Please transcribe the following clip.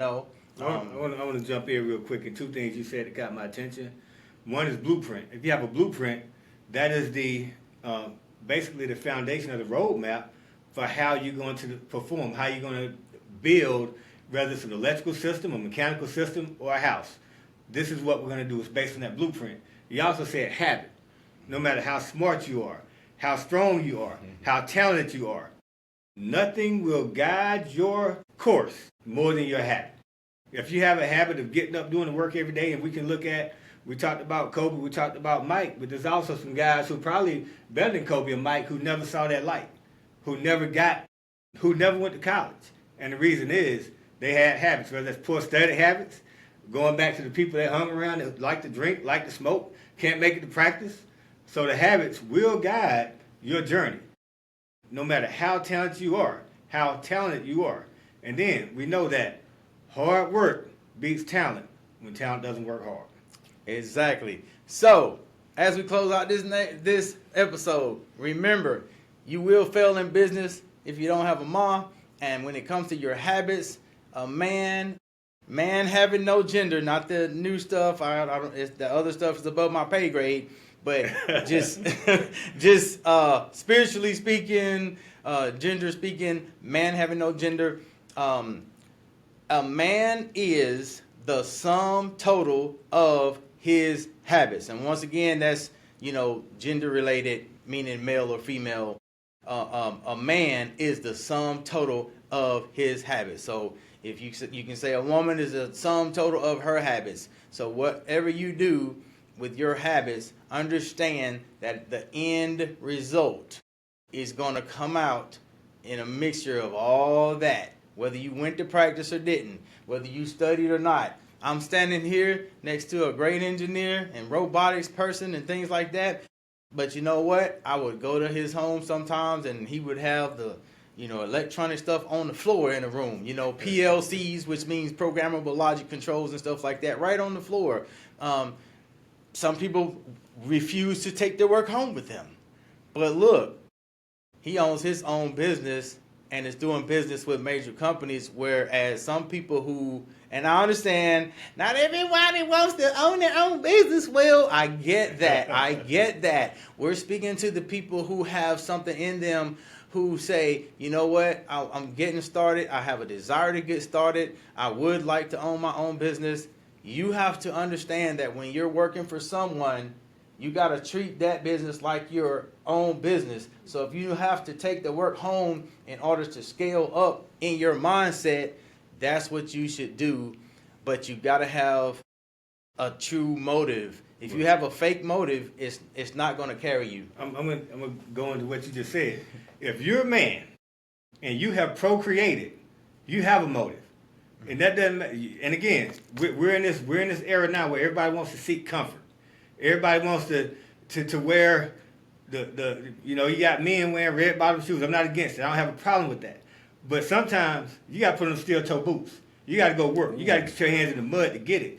know. I want to jump in real quick, and two things you said that caught my attention. One is blueprint. If you have a blueprint, that is the basically the foundation of the roadmap for how you're going to perform, how you're going to build, whether it's an electrical system, a mechanical system, or a house. This is what we're going to do. It's based on that blueprint. You also said habit. No matter how smart you are, how strong you are, how talented you are, nothing will guide your course more than your habit. If you have a habit of getting up, doing the work every day, and we can look at, we talked about Kobe, we talked about Mike, but there's also some guys who probably better than Kobe and Mike who never saw that light, who never went to college. And the reason is they had habits, whether that's poor study habits, going back to the people that hung around that like to drink, like to smoke, can't make it to practice. So the habits will guide your journey, no matter how talented you are, how talented you are. And then we know that hard work beats talent when talent doesn't work hard. Exactly. So, as we close out this episode, remember, you will fail in business if you don't have a mom. And when it comes to your habits, a man having no gender, not the new stuff. I don't. It's the other stuff is above my pay grade. But just spiritually speaking, gender speaking, man having no gender. A man is the sum total of his habits. And once again, that's, gender related, meaning male or female. A man is the sum total of his habits. So if you can say a woman is the sum total of her habits. So whatever you do with your habits, understand that the end result is going to come out in a mixture of all that. Whether you went to practice or didn't, whether you studied or not. I'm standing here next to a great engineer and robotics person and things like that. But you know what? I would go to his home sometimes and he would have the, electronic stuff on the floor in the room. PLCs, which means programmable logic controls and stuff like that, right on the floor. Some people refuse to take their work home with them. But look, he owns his own business and is doing business with major companies, whereas some people who, and I understand, not everybody wants to own their own business. Well, I get that. We're speaking to the people who have something in them who say, you know what, I'm getting started. I have a desire to get started. I would like to own my own business. You have to understand that when you're working for someone, you got to treat that business like your own business. So if you have to take the work home in order to scale up in your mindset, that's what you should do. But you got to have a true motive. If you have a fake motive, it's not going to carry you. I'm going to go into what you just said. If you're a man and you have procreated, you have a motive. And that doesn't. And again, we're in this era now where everybody wants to seek comfort. Everybody wants to wear you got men wearing red bottom shoes. I'm not against it. I don't have a problem with that. But sometimes you got to put on steel toe boots. You got to go work. You got to get your hands in the mud to get it.